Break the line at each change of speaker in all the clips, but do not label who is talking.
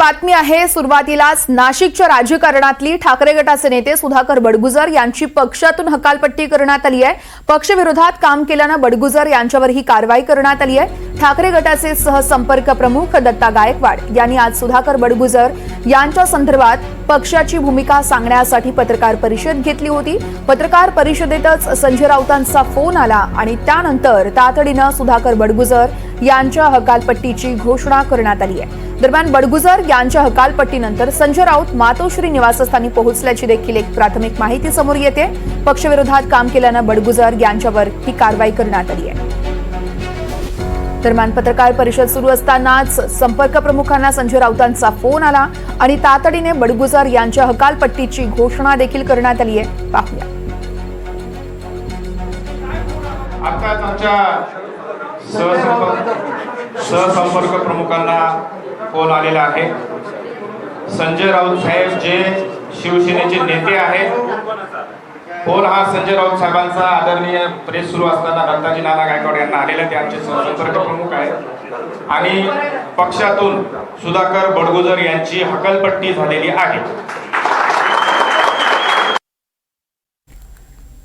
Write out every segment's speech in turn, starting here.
बातमी आहे सुरुवातीलाच नाशिकच्या राजकारणातली ठाकरे गटाचे नेते सुधाकर बडगुजर यांची पक्षातून हकालपट्टी करण्यात आली आहे। पक्षविरोधात काम केल्यानं बडगुजर यांच्यावर ही कारवाई करण्यात आली आहे। ठाकरे गटाचे सहसंपर्क प्रमुख दत्ता गायकवाड यांनी आज सुधाकर बडगुजर यांच्या संदर्भात पक्षाची भूमिका सांगण्यासाठी पत्रकार परिषद घेतली होती। पत्रकार परिषदेतच संजय राऊतांचा फोन आला आणि त्यानंतर तातडीनं सुधाकर बडगुजर यांच्या हकालपट्टीची घोषणा करण्यात आली आहे। दरम्यान बडगुजर यांच्या हकालपट्टीनंतर संजय राऊत मातोश्री निवासस्थानी पोहोचल्याची देखील एक प्राथमिक माहिती समोर येते। पक्षविरोधात काम केल्यानं बडगुजर यांच्यावर ही कारवाई करण्यात आली आहे। दरम्यान पत्रकार परिषद सुरू असतानाच संपर्क प्रमुखांना संजय राऊतांचा फोन आला आणि तातडीने बडगुजर यांच्या हकालपट्टीची घोषणा देखील करण्यात आली आहे। पाहूया।
आताच आमच्या सहसंपर्क प्रमुखांना फोन आलेला आहे। संजय राऊत साहेब जे शिवसेनेचे नेते आहेत, फोन हा संजय राऊत साहेबांचा आदरणीय प्रेस सुरू असताना दत्ताजी नाना गायकवाड यांना आलेला, ते आमचे सहसंपर्क प्रमुख आहेत आणि पक्षातून सुधाकर बडगुजर यांची हकालपट्टी झालेली आहे।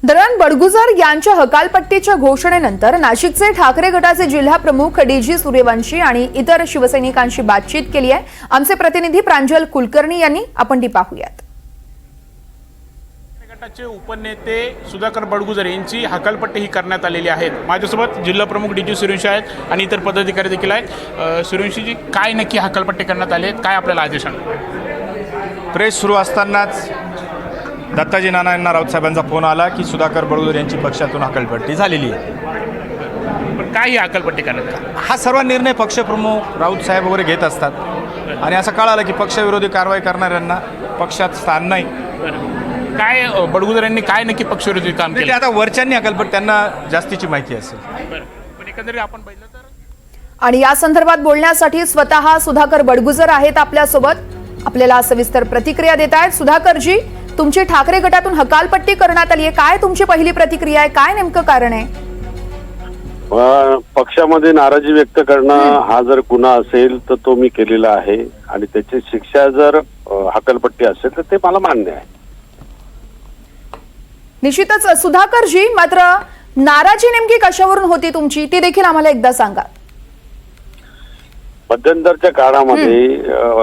दरम्यान बडगुजर यांच्या हकालपट्टीच्या घोषणेनंतर नाशिकचे ठाकरे गटाचे जिल्हा प्रमुख डीजी सूर्यवंशी आणि इतर शिवसैनिकांशी बातचीत केली आहे। आमचे प्रतिनिधी प्रांजल कुलकर्णी यांनी आपण ती पाहूयात।
गटाचे उपनेते सुधाकर बडगुजर यांची हकालपट्टी ही करण्यात आलेली आहे। माझ्यासोबत जिल्हा प्रमुख डीजी सूर्यवंशी आहेत आणि इतर पदाधिकारी देखील आहेत। सूर्यवंशीजी, काय नक्की हकालपट्टी करण्यात आली आहे, काय आपल्याला आदेश आहे?
प्रेस सुरू असतानाच दत्ताजी नाना यांना राऊत साहेबांचा फोन आला की सुधाकर बडगुजर यांची पक्षातून हकालपट्टी झालेली आहे।
पण काय ही हकालपट्टी करण्यात आली?
हा सर्व निर्णय पक्षप्रमुख राऊत साहेब वगैरे घेत असतात आणि असं कळालं की पक्षविरोधी कारवाई करणाऱ्यांना पक्षात स्थान नाही।
काय बडगुजर यांनी काय नक्की पक्षविरोधी काम
ते
केलं?
आता वरच्यांनी हकालपट्टी, त्यांना जास्तीची माहिती असेल।
पण एकंदरीत आपण पाहिलं तर
आणि या संदर्भात बोलण्यासाठी स्वतः सुधाकर बडगुजर आहेत आपल्यासोबत। आपल्याला सविस्तर प्रतिक्रिया देत आहेत। सुधाकरजी, तुमची ठाकरे गटातून हकालपट्टी करण्यात आली आहे, काय तुमची पहिली प्रतिक्रिया आहे, काय नेमकं कारण आहे?
पक्षामध्ये नाराजी व्यक्त करणं हा जर गुन्हा असेल तर तो मी केलेला आहे आणि त्याची शिक्षा जर हकालपट्टी असेल तर ते मला मान्य आहे।
निश्चितच सुधाकरजी, मात्र नाराजी नेमकी कशावरून होती तुमची, ती देखील आम्हाला एकदा सांगा।
मध्यंतरच्या काळामध्ये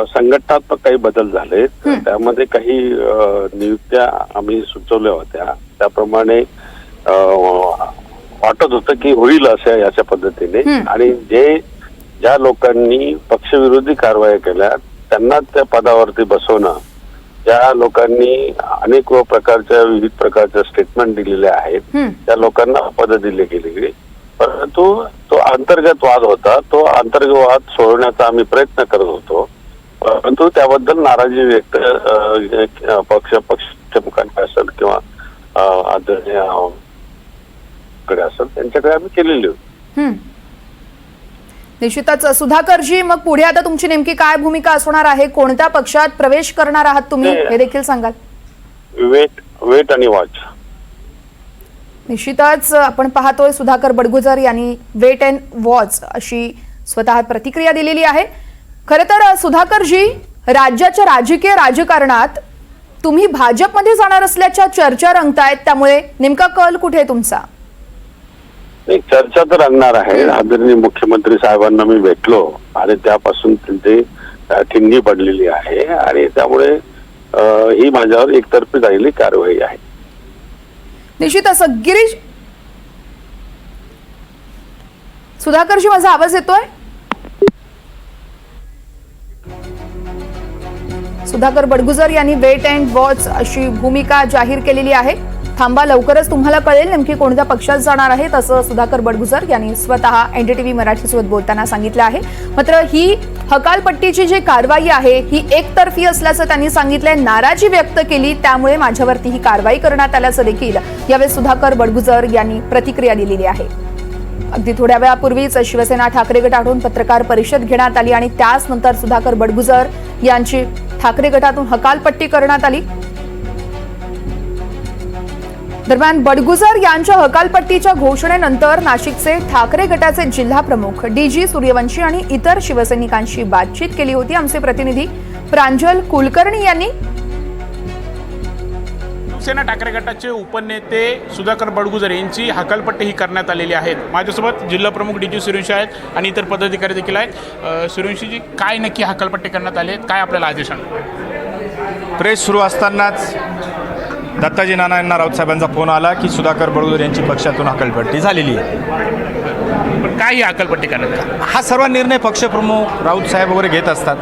संघटनात्मक काही बदल झाले, त्यामध्ये काही नियुक्त्या आम्ही सुचवल्या होत्या। त्याप्रमाणे वाटत होतं की होईल असं याच्या पद्धतीने, आणि ज्या लोकांनी पक्षविरोधी कारवाया केल्या त्यांना त्या पदावरती बसवणं, ज्या लोकांनी अनेक प्रकारच्या विविध प्रकारच्या स्टेटमेंट दिलेले आहेत त्या लोकांना पद दिले गेले, परंतु तो अंतर्गत वाद होता। तो अंतर्गत वाद सोडवण्याचा आम्ही प्रयत्न करत होतो, परंतु त्याबद्दल नाराजी व्यक्त पक्षप्रमुखांकडे असेल किंवा आदरणीय असेल त्यांच्याकडे आम्ही केलेली होती।
निश्चितच सुधाकरजी, मग पुढे आता तुमची नेमकी काय भूमिका असणार आहे, कोणत्या पक्षात प्रवेश करणार आहात तुम्ही, हे देखील सांगाल?
वेट आणि वॉच।
निश्चितच आपण पाहतोय सुधाकर बडगुजर यांनी वेट अँड वॉच अशी स्वतः प्रतिक्रिया दिलेली आहे। खरं तर सुधाकरजी, राज्याच्या राजकीय राजकारणात तुम्ही भाजपमध्ये जाणार असल्याच्या चर्चा रंगतायत, त्यामुळे नेमका कल कुठे आहे तुमचा?
एक चर्चा तर रंगणार आहे। आदरणीय मुख्यमंत्री साहेबांना मी भेटलो आणि त्यापासून त्यांची ठिणगी पडलेली आहे आणि त्यामुळे ही माझ्यावर एकतर्फी झालेली कारवाई आहे।
निश्चितच गिरीश, सुधाकरजी माझा आवाज येतोय? सुधाकर बडगुजर यांनी वेट अँड वॉच अशी भूमिका जाहीर केलेली आहे। थांबा, लवकरच तुम्हाला कळेल नेमकी कोणत्या पक्षात जाणार आहेत, असं सुधाकर बडगुजर यांनी स्वतः NDTV मराठीसोबत बोलताना सांगितलं आहे। मात्र ही हकालपट्टीची जी कारवाई आहे ही एकतर्फी असल्याचं त्यांनी सांगितलंय, नाराजी व्यक्त केली, त्यामुळे माझ्यावरती ही कारवाई करण्यात आल्याचं देखील यावेळी सुधाकर बडगुजर यांनी प्रतिक्रिया दिलेली आहे। अगदी थोड्या वेळापूर्वीच शिवसेना ठाकरे गटाकडून पत्रकार परिषद घेण्यात आली आणि त्याच नंतर सुधाकर बडगुजर यांची ठाकरे गटातून हकालपट्टी करण्यात आली। दरम्यान बडगुजर यांच्या हकालपट्टीच्या घोषणेनंतर नाशिकचे ठाकरे गटाचे जिल्हा प्रमुख डीजी सूर्यवंशी आणि इतर शिवसैनिकांशी बातचीत केली होती. आमचे प्रतिनिधी प्रांजल कुलकर्णी यांनी
शिवसेना ठाकरे गटाचे उपनेते सुधाकर बडगुजर यांची हकालपट्टी ही करण्यात आलेली आहे. माझ्यासोबत जिल्हा प्रमुख डीजी सूर्यवंशी आहेत आणि इतर पदाधिकारी देखील आहेत. सूर्यवंशीजी, काय नक्की हकालपट्टी करण्यात आली आहे, काय आपल्याला आदेश आहे?
प्रेस सुरू असतानाच दत्ताजी नाना यांना राऊत साहेबांचा फोन आला की सुधाकर बडगुजर यांची पक्षातून हकालपट्टी झालेली आहे.
पण काय ही हकालपट्टी करण्यात आली?
हा सर्व निर्णय पक्षप्रमुख राऊत साहेब वगैरे घेत असतात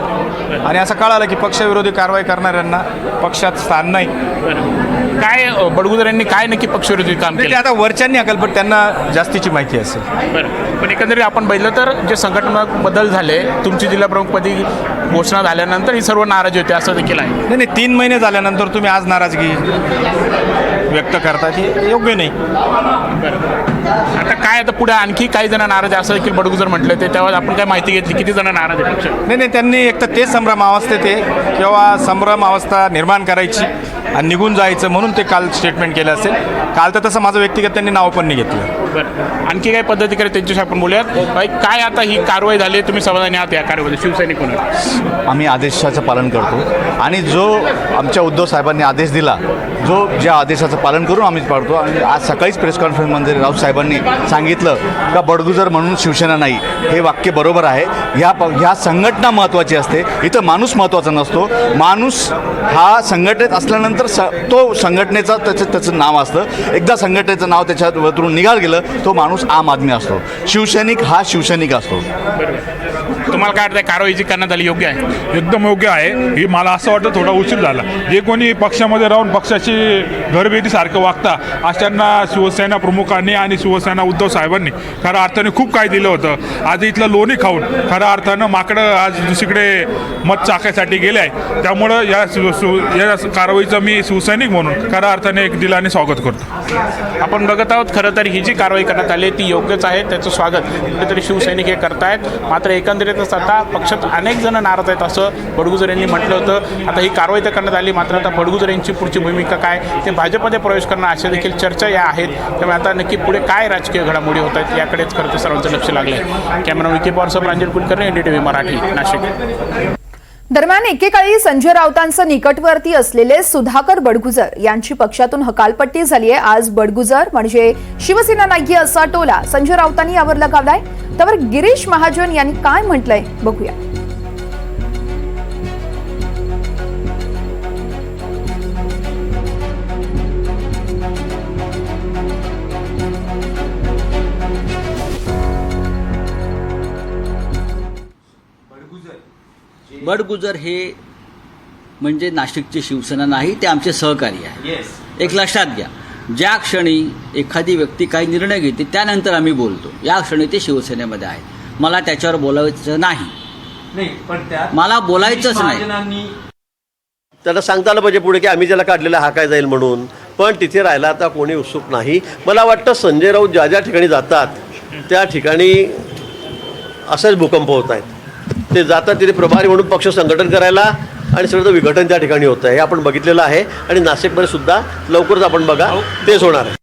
आणि असं कळालं की पक्षविरोधी कारवाई करणाऱ्यांना पक्षात स्थान नाही.
काय बडगुजर यांनी काय नक्की पक्षविरोधी काम
ते
केलं?
आता वरच्यांनी हकालपट्टी, त्यांना जास्तीची माहिती असेल.
बरं, पण एकंदरीत आपण पाहिलं तर जे संघटनात्मक बदल झाले, तुमची जिल्हा प्रमुखपदी घोषणा झाल्यानंतर ही सर्व नाराजी होते असं देखील आहे.
नाही 3 महिने झाल्यानंतर तुम्ही आज नाराजगी व्यक्त करता की योग्य नाही.
आता काय, आता पुढे आणखी काही जण नाराज आहे असं देखील बडगुजर म्हटलं ते, तेव्हा आपण काय माहिती घेतली, किती जण नाराज आहे पक्षात?
नाही त्यांनी एक तर ते संभ्रम अवस्थेत आहे किंवा संभ्रम अवस्था निर्माण करायची आणि निघून जायचं म्हणून ते काल स्टेटमेंट केलं असेल. काल तर तसं माझं व्यक्तिगत त्यांनी नाव पण नाही घेतलं.
बरं, आणखी काही पदाधिकारी त्यांच्याशी आपण बोलूयात. काय आता ही कारवाई झाली, तुम्ही समाधानी आहात या कारवाईमध्ये शिवसैनिक म्हणून?
आम्ही आदेशाचं पालन करतो आणि जो आमच्या उद्धव साहेबांनी आदेश दिला, ज्या आदेशाचं पालन करून आम्ही पाळतो. आणि आज सकाळीच प्रेस कॉन्फरन्समध्ये राऊत साहेबांनी सांगितलं का बडगुजर म्हणून शिवसेना नाही, हे वाक्य बरोबर आहे. ह्या संघटना महत्त्वाची असते, इथं माणूस महत्त्वाचा नसतो. माणूस हा संघटनेत असल्यानंतर तो संघटनेचा त्याचं नाव असतं. एकदा संघटनेचं नाव त्याच्यावरून निघालं गेलं, तो माणूस आम आदमी असतो. शिवसैनिक हा शिवसैनिक असतो.
तुम्हाला काय वाटतं, कारवाई जी करण्यात आली योग्य आहे?
एकदम योग्य आहे. ही मला असं वाटतं थोडा उशीर झाला. जे कोणी पक्षामध्ये राहून पक्षाची घरभेटीसारखं वागता, अशांना शिवसेना प्रमुखांनी आणि शिवसेना उद्धव साहेबांनी खऱ्या अर्थाने खूप काही दिलं होतं. आज इथलं लोणी खाऊन खऱ्या अर्थानं माकडं आज दुसरीकडे मत चाकायसाठी गेले आहे. त्यामुळं या कारवाईचं मी शिवसैनिक म्हणून खऱ्या अर्थाने एक दिलाने स्वागत करतो.
आपण बघत आहोत, खरं तर ही जी कारवाई करण्यात आली ती योग्यच आहे, त्याचं स्वागत कुठेतरी शिवसैनिक हे करतायत. मात्र एकंदरीतच आता पक्षात अनेक जण नाराज आहेत असं बडगुजर यांनी म्हटलं होतं. आता ही कारवाई तर करण्यात आली, मात्र आता बडगुजर यांची पुढची भूमिका काय, ते भाजपमध्ये प्रवेश करणं अशा देखील चर्चा या आहेत. त्यामुळे आता नक्की पुढे काय राजकीय घडामोडी होत आहेत याकडेच खरं तर सर्वांचं लक्ष लागलं आहे. कॅमेरा विकी पॉवरसह प्रांजल कुलकर्णी, NDTV मराठी, नाशिक.
दरम्यान एकेकाळी संजय राऊतांचं निकटवर्ती असलेले सुधाकर बडगुजर यांची पक्षातून हकालपट्टी झाली आहे. आज बडगुजर म्हणजे शिवसेना नाहीये असा टोला संजय राऊतांनी यावर लगावलाय. त्यावर गिरीश महाजन यांनी काय म्हटलंय बघूया.
बडगुजर हे म्हणजे नाशिकची शिवसेना नाही, ते आमचे सहकारी आहे. एक लक्षात घ्या, ज्या क्षणी एखादी व्यक्ती काही निर्णय घेते त्यानंतर आम्ही बोलतो. या क्षणी ते शिवसेनेमध्ये आहे. मला त्याच्यावर बोलायचं नाही, मला बोलायचंच नाही.
त्याला सांगता आलं पाहिजे पुढे की आम्ही ज्याला काढलेला हा काय जाईल म्हणून. पण तिथे राहायला आता कोणी उत्सुक नाही. मला वाटतं संजय राऊत ज्या ज्या ठिकाणी जातात त्या ठिकाणी असेच भूकंप होत आहेत. ते जातात तिथे प्रभारी म्हणून पक्ष संघटन करायला आणि सगळं विघटन त्या ठिकाणी होतं आहे. हे आपण बघितलेलं आहे आणि नाशिकमध्ये सुद्धा लवकरच आपण बघा तेच होणार आहे.